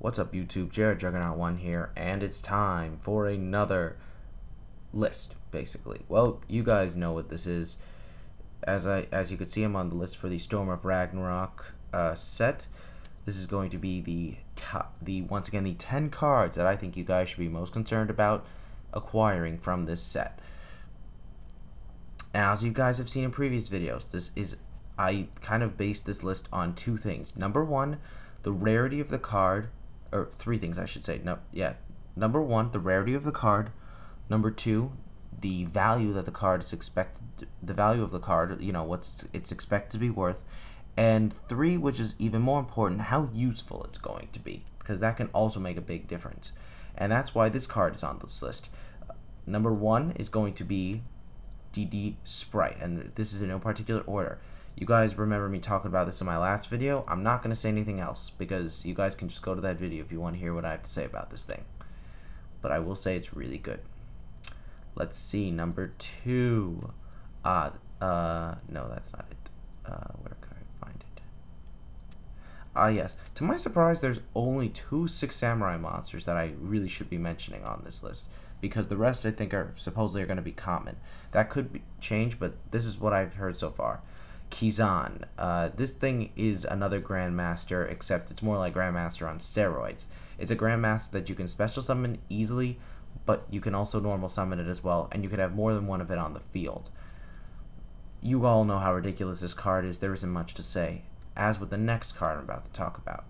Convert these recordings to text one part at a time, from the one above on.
What's up YouTube, Jared Juggernaut1 here, and it's time for another list, basically. Well, you guys know what this is. As you can see, I'm on the list for the Storm of Ragnarok set. This is going to be once again the 10 cards that I think you guys should be most concerned about acquiring from this set. Now, as you guys have seen in previous videos, I kind of based this list on two things. Number one, the rarity of the card, or three things I should say. Number one, the rarity of the card. Number two, the value that the card is expected, the value of the card, it's expected to be worth. And three, which is even more important, how useful it's going to be, because that can also make a big difference. And that's why this card is on this list. Number one is going to be DD Sprite, and this is in no particular order. You guys remember me talking about this in my last video. I'm not going to say anything else, because you guys can just go to that video if you want to hear what I have to say about this thing. But I will say it's really good. Let's see, number two. No, that's not it. Where can I find it? Yes. To my surprise, there's only 2 Six Samurai monsters that I really should be mentioning on this list, because the rest I think are supposedly going to be common. That could change, but this is what I've heard so far. Kizan. This thing is another Grandmaster, except it's more like Grandmaster on steroids. It's a Grandmaster that you can special summon easily, but you can also normal summon it as well, and you can have more than one of it on the field. You all know how ridiculous this card is. There isn't much to say, as with the next card I'm about to talk about.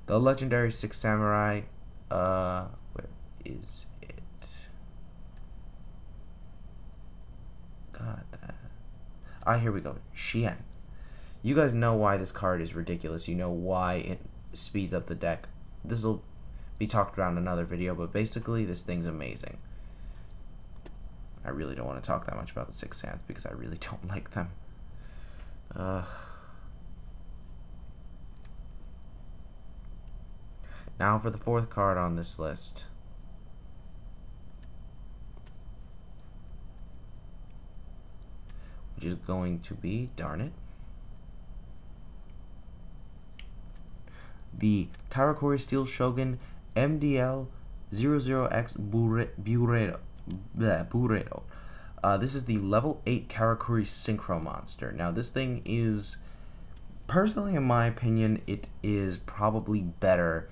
The legendary Six Samurai, where is it? God, here we go. Xian. You guys know why this card is ridiculous. You know why it speeds up the deck. This will be talked about in another video, but basically this thing's amazing. I really don't want to talk that much about the Six Sands because I really don't like them. Now for the 4th card on this list. Which is going to be, darn it, the Karakuri Steel Shogun MDL 00X Burrito. This is the level 8 Karakuri Synchro monster. Now this thing is, personally in my opinion, it is probably better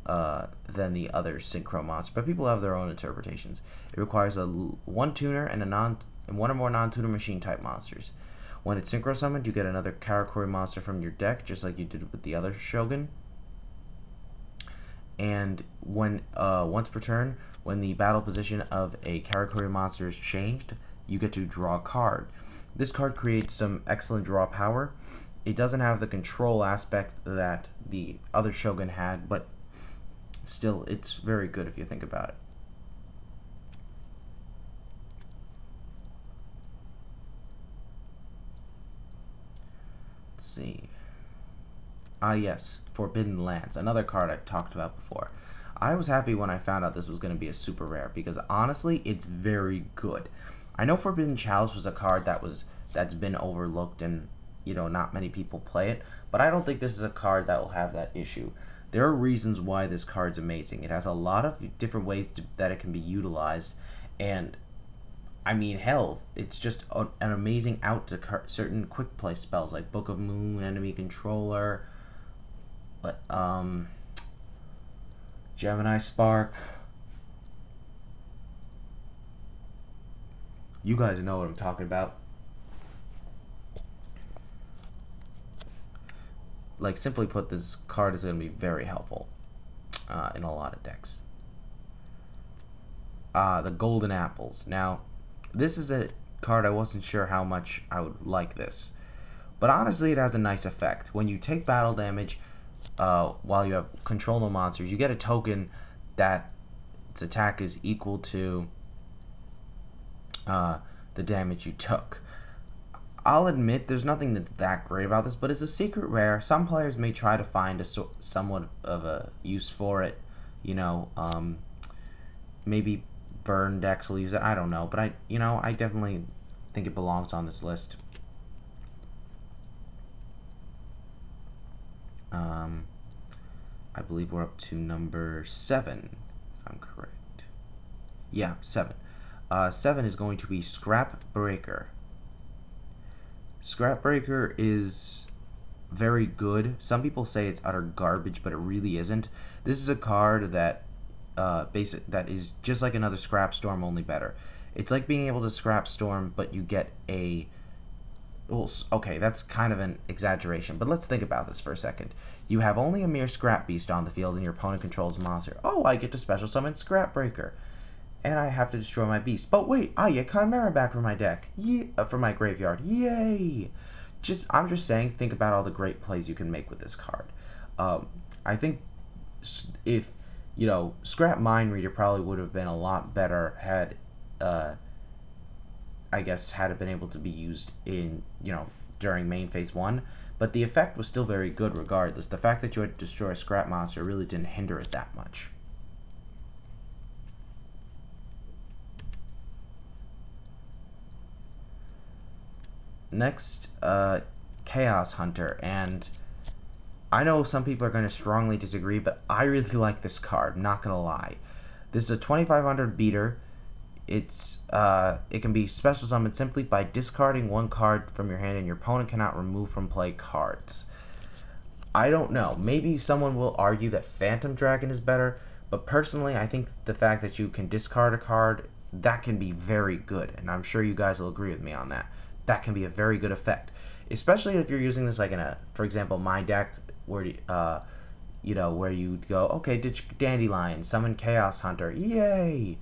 than the other Synchro monster, but people have their own interpretations. It requires one tuner and one or more non-tuner machine type monsters. When it's synchro summoned, you get another Karakuri monster from your deck, just like you did with the other Shogun. And when once per turn, when the battle position of a Karakuri monster is changed, you get to draw a card. This card creates some excellent draw power. It doesn't have the control aspect that the other Shogun had, but still, it's very good if you think about it. Let's see. Yes, Forbidden Lands, another card I've talked about before. I was happy when I found out this was going to be a super rare, because honestly, it's very good. I know Forbidden Chalice was a card that's been overlooked and not many people play it, but I don't think this is a card that will have that issue. There are reasons why this card's amazing. It has a lot of different ways that it can be utilized, and I mean, hell, it's just an amazing out to certain quick play spells like Book of Moon, Enemy Controller, Gemini Spark. You guys know what I'm talking about. Like, simply put, this card is going to be very helpful in a lot of decks. The Golden Apples. Now, this is a card I wasn't sure how much I would like this, but honestly, it has a nice effect. When you take battle damage while you have control no monsters, you get a token that its attack is equal to the damage you took. I'll admit there's nothing that's that great about this, but it's a secret rare. Some players may try to find somewhat of a use for it. Maybe burn decks will use it. I don't know, but I definitely think it belongs on this list. I believe we're up to number 7, if I'm correct. Yeah, 7. 7 is going to be Scrap Breaker. Scrap Breaker is very good. Some people say it's utter garbage, but it really isn't. This is a card that that is just like another Scrap Storm, only better. It's like being able to Scrap Storm, but you get a... Well, okay, that's kind of an exaggeration, but let's think about this for a second. You have only a mere Scrap Beast on the field and your opponent controls a monster. Oh, I get to special summon Scrap Breaker. And I have to destroy my beast. But wait, I get Chimera back from my deck. From my graveyard. Yay! I'm just saying, think about all the great plays you can make with this card. I think if, Scrap Mind Reader probably would have been a lot better had, I guess, had it been able to be used in, during main phase 1. But the effect was still very good regardless. The fact that you had to destroy a Scrap Monster really didn't hinder it that much. Next, Chaos Hunter, and I know some people are going to strongly disagree, but I really like this card, not going to lie. This is a 2500 beater. It can be special summoned simply by discarding one card from your hand, and your opponent cannot remove from play cards. I don't know. Maybe someone will argue that Phantom Dragon is better, but personally, I think the fact that you can discard a card, that can be very good, and I'm sure you guys will agree with me on that. That can be a very good effect, especially if you're using this like in for example, my deck, where where you go, okay, ditch Dandelion, summon Chaos Hunter, yay,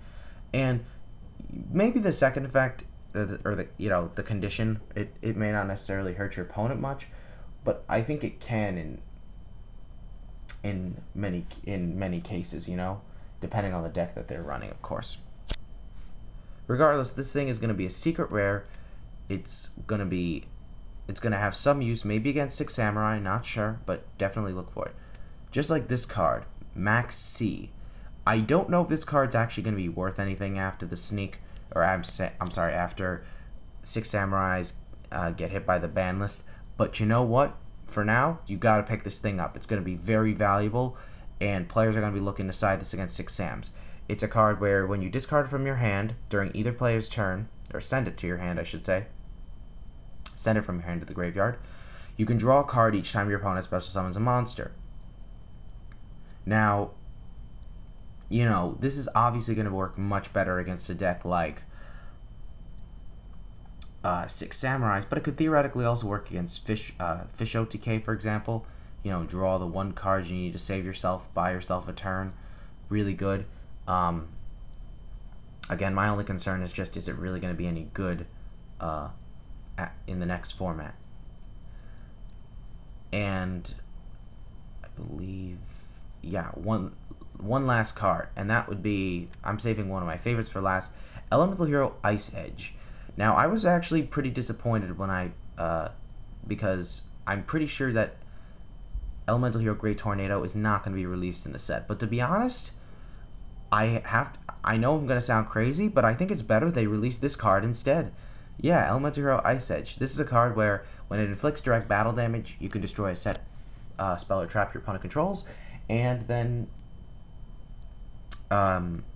and maybe the second effect, or the condition, it may not necessarily hurt your opponent much, but I think it can in many cases, depending on the deck that they're running, of course. Regardless, this thing is going to be a secret rare. It's gonna have some use, maybe against 6 Samurai, not sure, but definitely look for it. Just like this card, Max C. I don't know if this card's actually gonna be worth anything after the sneak, or I'm sorry, after 6 Samurais get hit by the ban list. But you know what? For now, you gotta pick this thing up. It's gonna be very valuable, and players are gonna be looking to side this against 6 Sams. It's a card where when you discard it from your hand during either player's turn, or send it to your hand, I should say. Send it from your hand to the graveyard. You can draw a card each time your opponent special summons a monster. Now, this is obviously going to work much better against a deck like 6 Samurais, but it could theoretically also work against Fish OTK, for example. Draw the one card you need to save yourself, buy yourself a turn. Really good. Again, my only concern is just, is it really going to be any good in the next format? And I believe, yeah, one last card, and that would be, I'm saving one of my favorites for last, Elemental Hero Ice Edge. Now, I was actually pretty disappointed when because I'm pretty sure that Elemental Hero Great Tornado is not going to be released in the set. But to be honest, I know I'm going to sound crazy, but I think it's better they release this card instead. Yeah, Elemental Hero Ice Edge. This is a card where, when it inflicts direct battle damage, you can destroy a set spell or trap your opponent controls, and then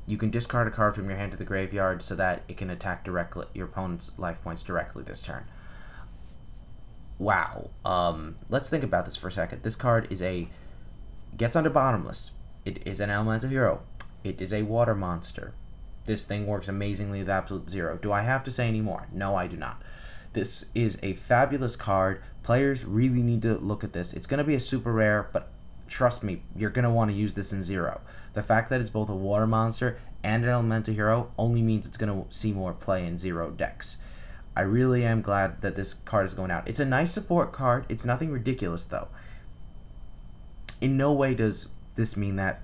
you can discard a card from your hand to the graveyard so that it can attack your opponent's life points directly this turn. Wow. Let's think about this for a second. This card gets under Bottomless. It is an Elemental Hero. It is a water monster. This thing works amazingly with Absolute Zero. Do I have to say any more? No, I do not. This is a fabulous card. Players really need to look at this. It's going to be a super rare, but trust me, you're going to want to use this in Zero. The fact that it's both a water monster and an Elemental Hero only means it's going to see more play in Zero decks. I really am glad that this card is going out. It's a nice support card. It's nothing ridiculous, though. In no way does this mean that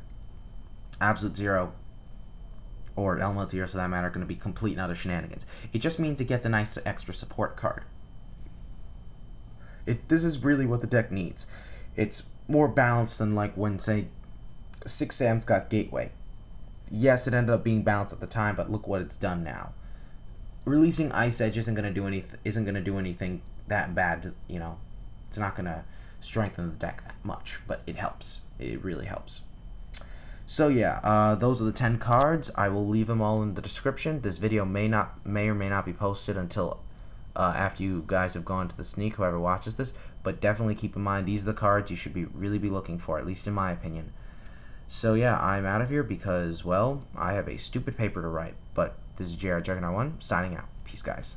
Absolute Zero, or Elemental Hero for that matter, are going to be complete and utter shenanigans. It just means it gets a nice extra support card. This is really what the deck needs. It's more balanced than like when, say, 6 Sam's got Gateway. Yes, it ended up being balanced at the time, but look what it's done now. Releasing Ice Edge isn't going to do anything that bad. It's not going to strengthen the deck that much, but it helps. It really helps. So yeah, those are the 10 cards. I will leave them all in the description. This video may or may not be posted until after you guys have gone to the sneak, whoever watches this, but definitely keep in mind these are the cards you should really be looking for, at least in my opinion. So yeah, I'm out of here because, well, I have a stupid paper to write, but this is JR Juggernaut 1 signing out. Peace, guys.